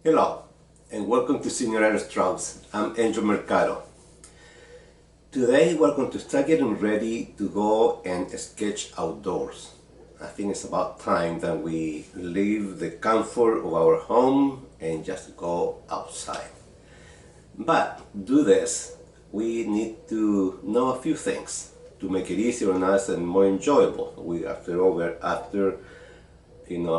Hello, and welcome to Senior Aerostrobes. I'm Angel Mercado. Today we're going to start getting ready to go and sketch outdoors. I think it's about time that we leave the comfort of our home and just go outside. But do this, we need to know a few things to make it easier on us and more enjoyable. After all,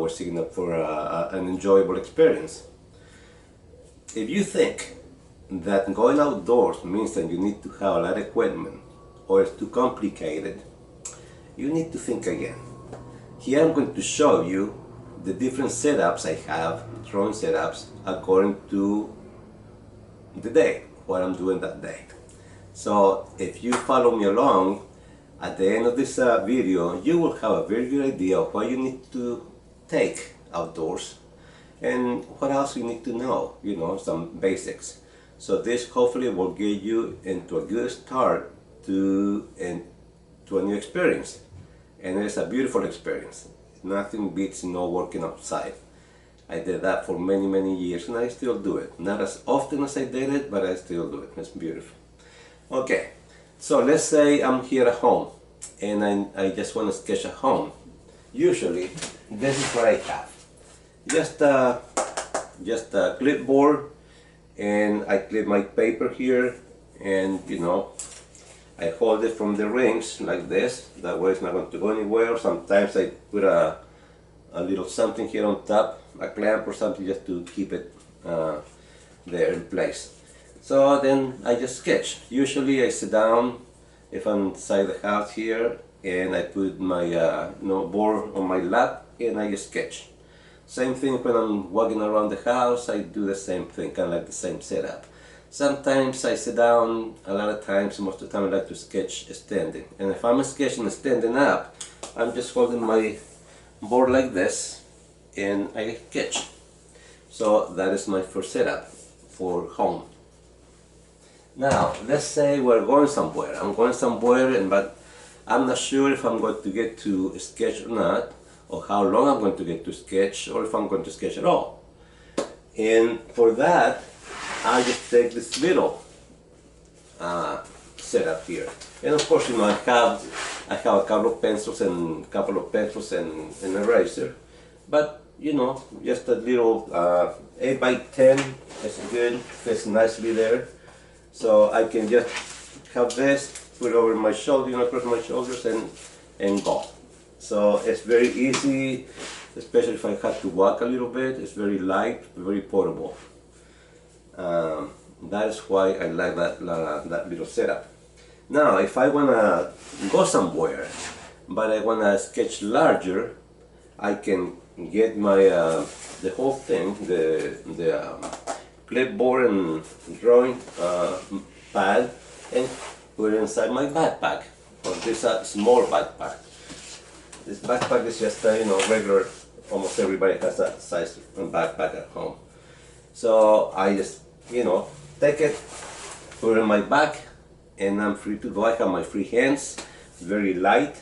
we're seeking up for an enjoyable experience. If you think that going outdoors means that you need to have a lot of equipment or it's too complicated, you need to think again. Here I'm going to show you the different setups I have, drawing setups, according to the day, what I'm doing that day. So if you follow me along, at the end of this video, you will have a very good idea of what you need to take outdoors and what else you need to know, some basics. So this hopefully will get you into a good start to a new experience. And it's a beautiful experience. Nothing beats working outside. I did that for many years and I still do it. Not as often as I did it, but I still do it. It's beautiful. Okay, so let's say I'm here at home and I just want to sketch at home. Usually, this is what I have. Just a clipboard, and I clip my paper here, and I hold it from the rings like this. That way it's not going to go anywhere. Sometimes I put a little something here on top, a clamp or something, just to keep it there in place. So then I just sketch. Usually I sit down if I'm inside the house here, and I put my board on my lap and I just sketch. Same thing when I'm walking around the house, I do the same thing, kind of like the same setup. Sometimes I sit down, a lot of times, most of the time I like to sketch standing. And if I'm sketching standing up, I'm just holding my board like this and I sketch. So that is my first setup for home. Now, let's say we're going somewhere. I'm going somewhere, but I'm not sure if I'm going to get to sketch or not, or how long I'm going to get to sketch, or if I'm going to sketch at all. And for that, I just take this little setup here. And of course, I have a couple of pencils and an eraser. But just a little 8 by 10 is good, fits nicely there. So I can just have this, put it over my shoulder, across my shoulders, and go. So it's very easy, especially if I have to walk a little bit. It's very light, very portable. That is why I like that little setup. Now, if I want to go somewhere, but I want to sketch larger, I can get my the whole thing, the clipboard and drawing pad, and put it inside my backpack, or this small backpack. This backpack is just regular. Almost everybody has that size backpack at home. So I just take it, put it in my back, and I'm free to go. I have my free hands, very light.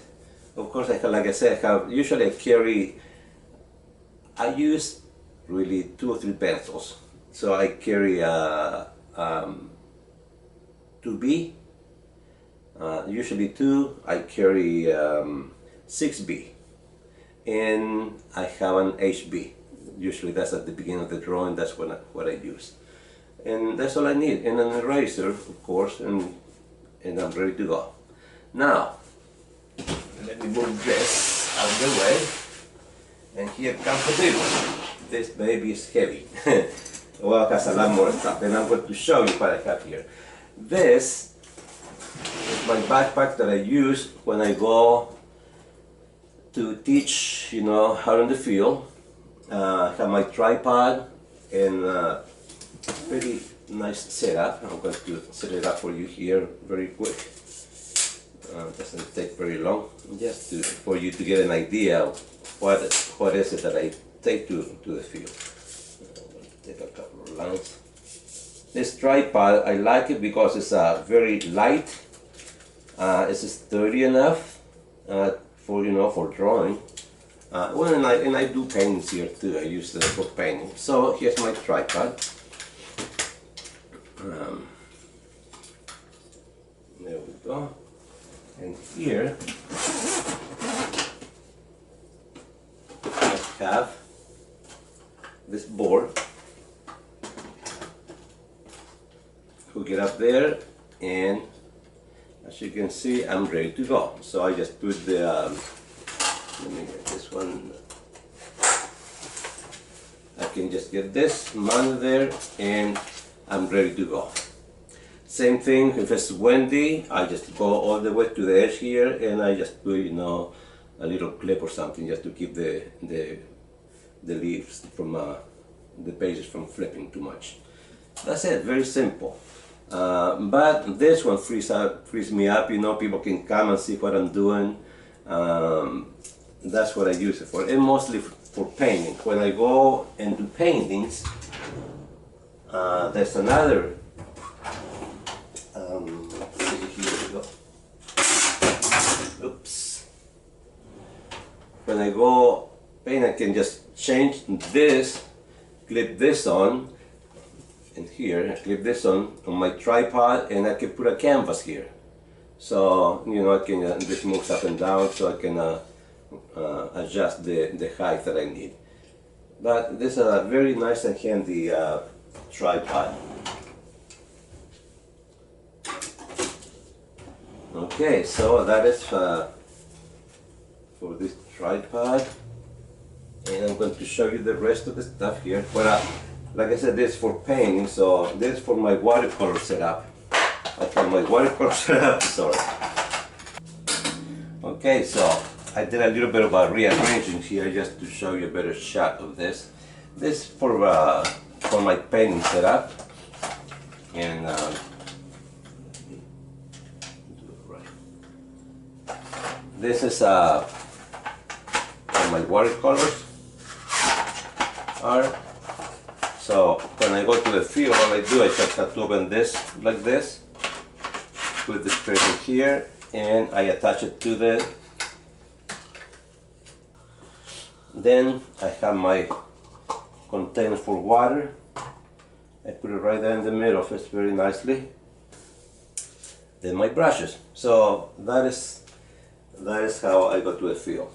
Of course, like I said, usually I use really 2 or 3 pencils. So I carry 2B, usually 2. I carry 6B, and I have an HB. Usually that's at the beginning of the drawing. That's what I use, and that's all I need. And an eraser, of course, and I'm ready to go. Now, let me move this out of the way, and here comes the big one. This baby is heavy. Well, it has a lot more stuff, and I'm going to show you what I have here. This is my backpack that I use when I go to teach, out in the field. I have my tripod and pretty nice setup. I'm going to set it up for you here very quick. Doesn't take very long, just for you to get an idea of what is it that I take to the field. Take a couple of lines. This tripod, I like it because it's very light. It's sturdy enough for drawing. Well, and I do paintings here too. I use this for painting. So here's my tripod. There we go. And here I have this board. Hook it up there, and as you can see, I'm ready to go. So I just put the, let me get this one. I can just get this mounted there, and I'm ready to go. Same thing, if it's windy, I just go all the way to the edge here, and I just put, you know, a little clip or something just to keep the leaves from, the pages from flipping too much. That's it, very simple. But this one frees me up, you know, people can come and see what I'm doing. That's what I use it for, and mostly for painting. When I go and do paintings, there's another, here we go. Oops. When I go paint, I can just change this, clip this on, and here, I clip this on my tripod, and I can put a canvas here. So, you know, I can, this moves up and down, so I can adjust the height that I need. But this is a very nice and handy tripod. Okay, so that is for this tripod, and I'm going to show you the rest of the stuff here. Well, like I said, this is for painting, so this is for my watercolor setup. I have my watercolor setup, sorry. Okay, so I did a little bit of rearranging here just to show you a better shot of this. This is for my painting setup, and this is where my watercolors are. So when I go to the field, all I do is just have to open this like this, put this paper here, and I attach it to the. Then I have my container for water. I put it right there in the middle, fits very nicely. Then my brushes. So that is how I go to the field.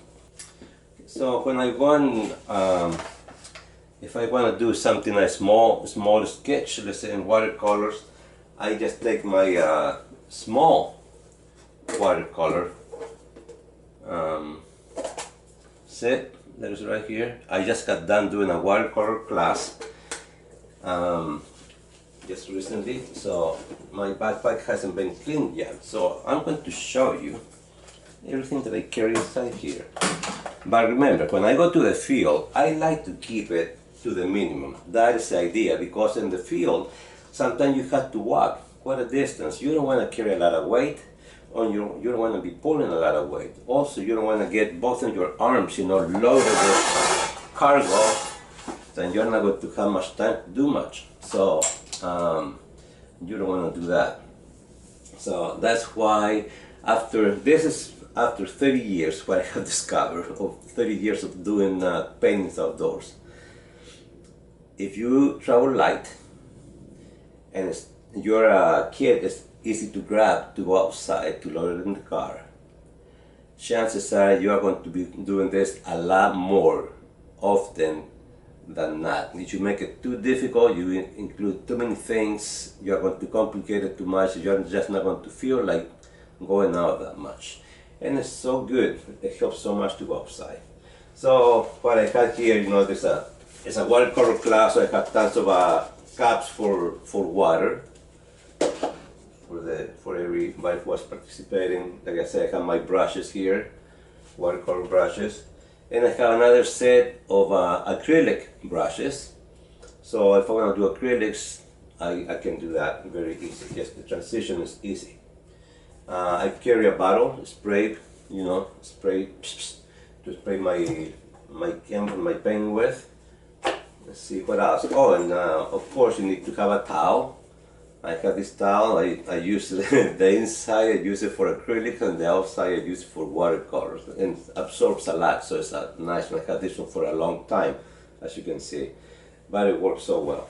So when I go on, if I want to do something a small sketch, let's say in watercolors, I just take my small watercolor set that is right here. I just got done doing a watercolor class just recently, so my backpack hasn't been cleaned yet. So I'm going to show you everything that I carry inside here. But remember, when I go to the field, I like to keep it to the minimum. That is the idea, because in the field, sometimes you have to walk quite a distance. You don't want to carry a lot of weight, or you don't want to be pulling a lot of weight. Also, you don't want to get both of your arms, you know, loaded with cargo, then you're not going to have much time to do much. So, you don't want to do that. So that's why after 30 years, what I have discovered, of 30 years of doing paintings outdoors, if you travel light and your kit is easy to grab to go outside to load it in the car, chances are you are going to be doing this a lot more often than not. If you make it too difficult, you include too many things, you are going to complicate it too much, you're just not going to feel like going out that much. And it's so good, it helps so much to go outside. So what I have here, you know, it's a watercolor class, so I have tons of cups for water for everybody who was participating. Like I said, I have my brushes here, watercolor brushes, and I have another set of acrylic brushes. So if I want to do acrylics, I can do that very easy. Just the transition is easy. I carry a bottle, spray, you know, to spray my canvas, my paint with. Let's see what else. Oh, and of course you need to have a towel I have this towel, I use the inside, I use it for acrylic, and the outside I use it for watercolors, and it absorbs a lot, so it's a nice one. I had this one for a long time, as you can see, but it works so well.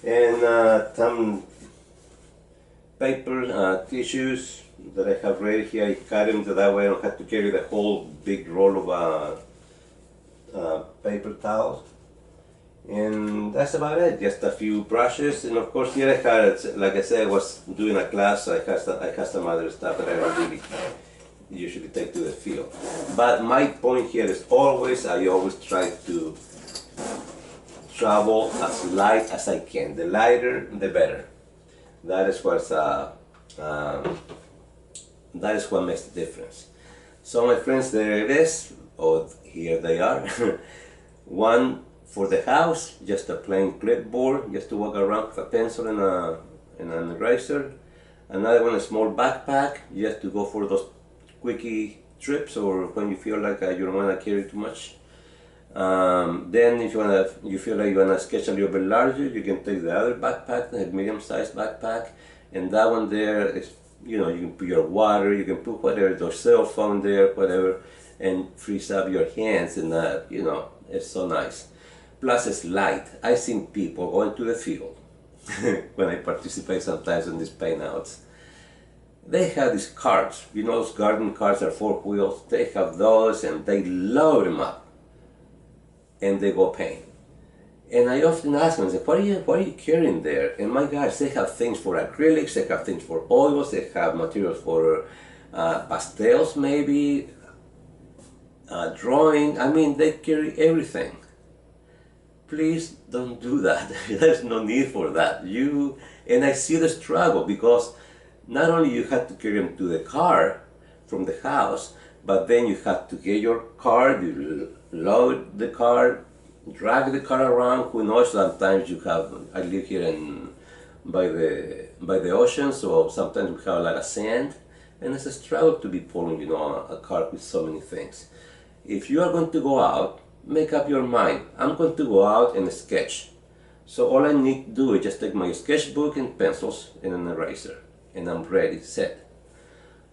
And some paper tissues that I have ready here. I cut them so that way I don't have to carry the whole big roll of paper towels. And that's about it, just a few brushes. And of course here I had, like I said, I was doing a class, I had some other stuff that I don't really usually take to the field. But my point here is I always try to travel as light as I can. The lighter, the better. That is what makes the difference. So my friends, there it is. Oh, here they are. One for the house, just a plain clipboard, just to walk around with a pencil and an eraser. Another one, a small backpack, just to go for those quickie trips or when you feel like you don't want to carry too much. Then if you feel like you want to sketch a little bit larger, you can take the other backpack, the medium-sized backpack, and that one there is, you can put your water, you can put whatever, your cell phone there, whatever, and frees up your hands, and it's so nice. Plus it's light. I've seen people going to the field when I participate sometimes in these paintouts. They have these carts, those garden carts are 4 wheels. They have those and they load them up and they go paint. And I often ask them, what are you carrying there? And my gosh, they have things for acrylics, they have things for oils, they have materials for pastels maybe, drawing. I mean, they carry everything. Please don't do that. There's no need for that. And I see the struggle, because not only you have to carry them to the car from the house, but then you have to get your car, you load the car, drag the car around. Who knows, sometimes I live here by the ocean, so sometimes we have a lot of sand, and it's a struggle to be pulling a car with so many things. If you are going to go out, make up your mind. I'm going to go out and sketch. So all I need to do is just take my sketchbook and pencils and an eraser, and I'm ready, set.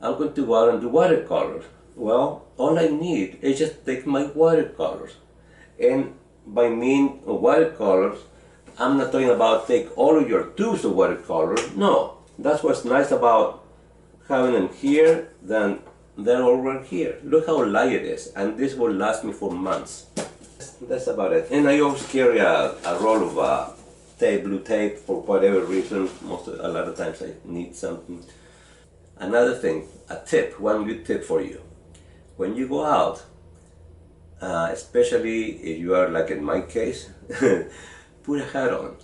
I'm going to go out and do watercolors. Well, all I need is just take my watercolors. And by mean of watercolors, I'm not talking about take all of your tubes of watercolor. No, that's what's nice about having them here, then they're over here. Look how light it is, and this will last me for months. That's about it. And I always carry a roll of blue tape for whatever reason. A lot of times I need something. Another thing, one good tip for you. When you go out, especially if you are like in my case, put a hat on,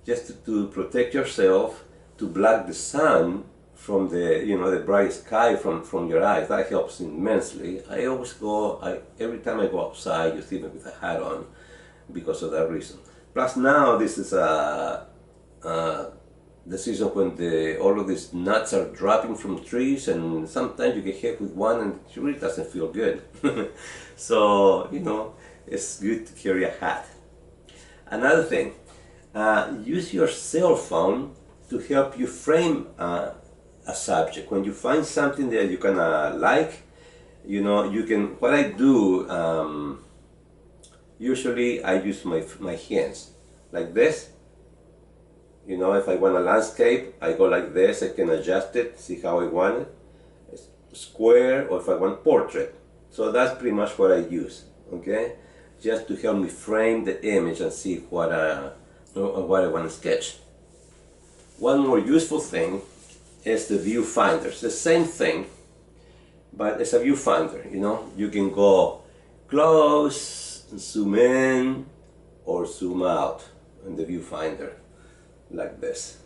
just to protect yourself, to block the sun from the bright sky from your eyes. That helps immensely. I always every time I go outside, you see me with a hat on because of that reason. Plus now this is the season when all of these nuts are dropping from trees, and sometimes you get hit with one and it really doesn't feel good. So, it's good to carry a hat. Another thing, use your cell phone to help you frame a subject. When you find something that you kind of like, you can, what I do, usually I use my hands, like this. If I want a landscape, I go like this, I can adjust it, see how I want it. It's square, or if I want portrait. So that's pretty much what I use, okay? Just to help me frame the image and see what I want to sketch. One more useful thing is the viewfinder. It's the same thing, but it's a viewfinder, You can go close, zoom in, or zoom out in the viewfinder, like this.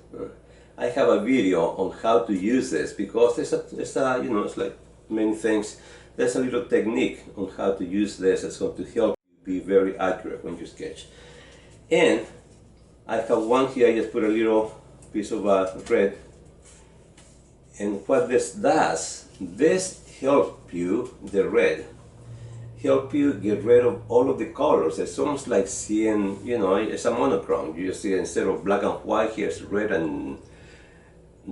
I have a video on how to use this, because it's like many things. There's a little technique on how to use this. It's going to help you be very accurate when you sketch. And I have one here. I just put a little piece of red. And what this does, this helps you, the red, help you get rid of all of the colors. It's almost like seeing, it's a monochrome. You see, instead of black and white, here's red and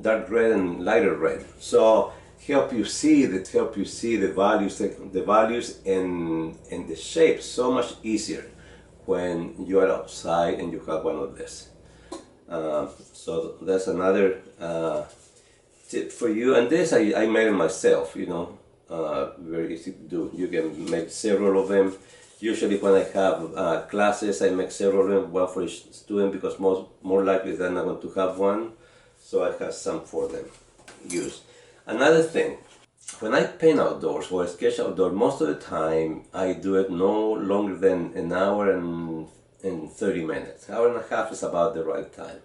dark red and lighter red. So help you see the values, and the shapes so much easier when you are outside and you have one of this. So that's another tip for you. And this I made it myself, very easy to do. You can make several of them. Usually when I have classes, I make several of them, one for each student, because more likely they're not going to have one. So I have some for them use. Another thing, when I paint outdoors or sketch outdoors, most of the time I do it no longer than an hour and 30 minutes. Hour and a half is about the right time.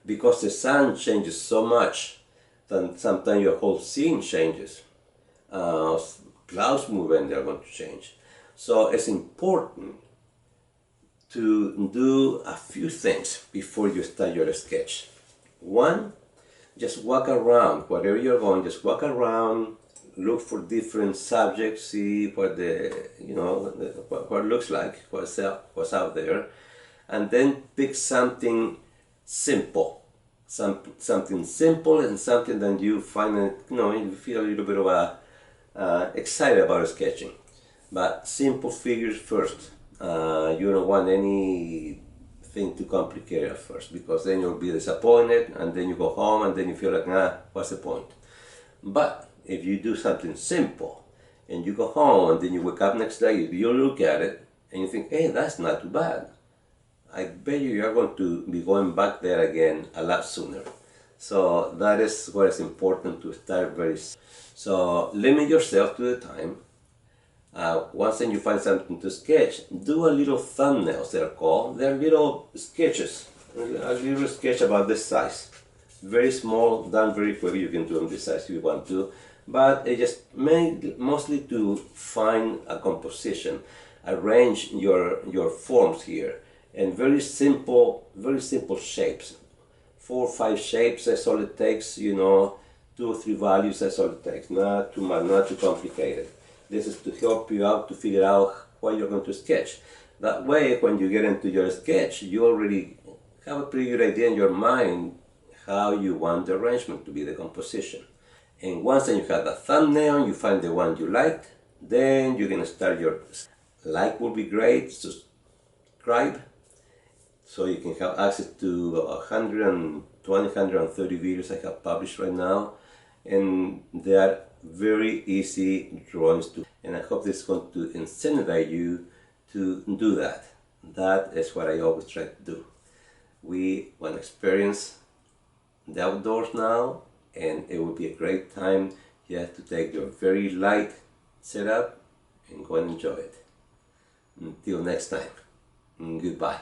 Because the sun changes so much that sometimes your whole scene changes. Clouds move and they're going to change. So it's important to do a few things before you start your sketch. One, just walk around, wherever you're going, just walk around, look for different subjects, see what what it looks like, what's out there, and then pick something simple. Something simple and something that you find, you feel a little bit of excited about sketching. But simple figures first. You don't want anything too complicated at first, because then you'll be disappointed and then you go home and then you feel like, what's the point? But if you do something simple and you go home and then you wake up next day, you look at it and you think, hey, that's not too bad. I bet you're going to be going back there again a lot sooner. So that is where it's important to start very. So limit yourself to the time. Once then you find something to sketch, do a little thumbnails, they're called. They're little sketches, a little sketch about this size. Very small, done very quickly. You can do them this size if you want to. But it just made mostly to find a composition, arrange your forms here. And very simple shapes. 4 or 5 shapes, that's all it takes, 2 or 3 values, that's all it takes. Not too much, not too complicated. This is to help you out to figure out what you're going to sketch. That way, when you get into your sketch, you already have a pretty good idea in your mind how you want the arrangement to be, the composition. And once then you have the thumbnail, you find the one you liked, then you're going to start your like will be great, subscribe, so you can have access to 120, 130 videos I have published right now, and they are very easy drawings to, and I hope this is going to incentivize you to do that. That is what I always try to do. We want to experience the outdoors now, and it will be a great time. You have to take your very light setup and go and enjoy it. Until next time, goodbye.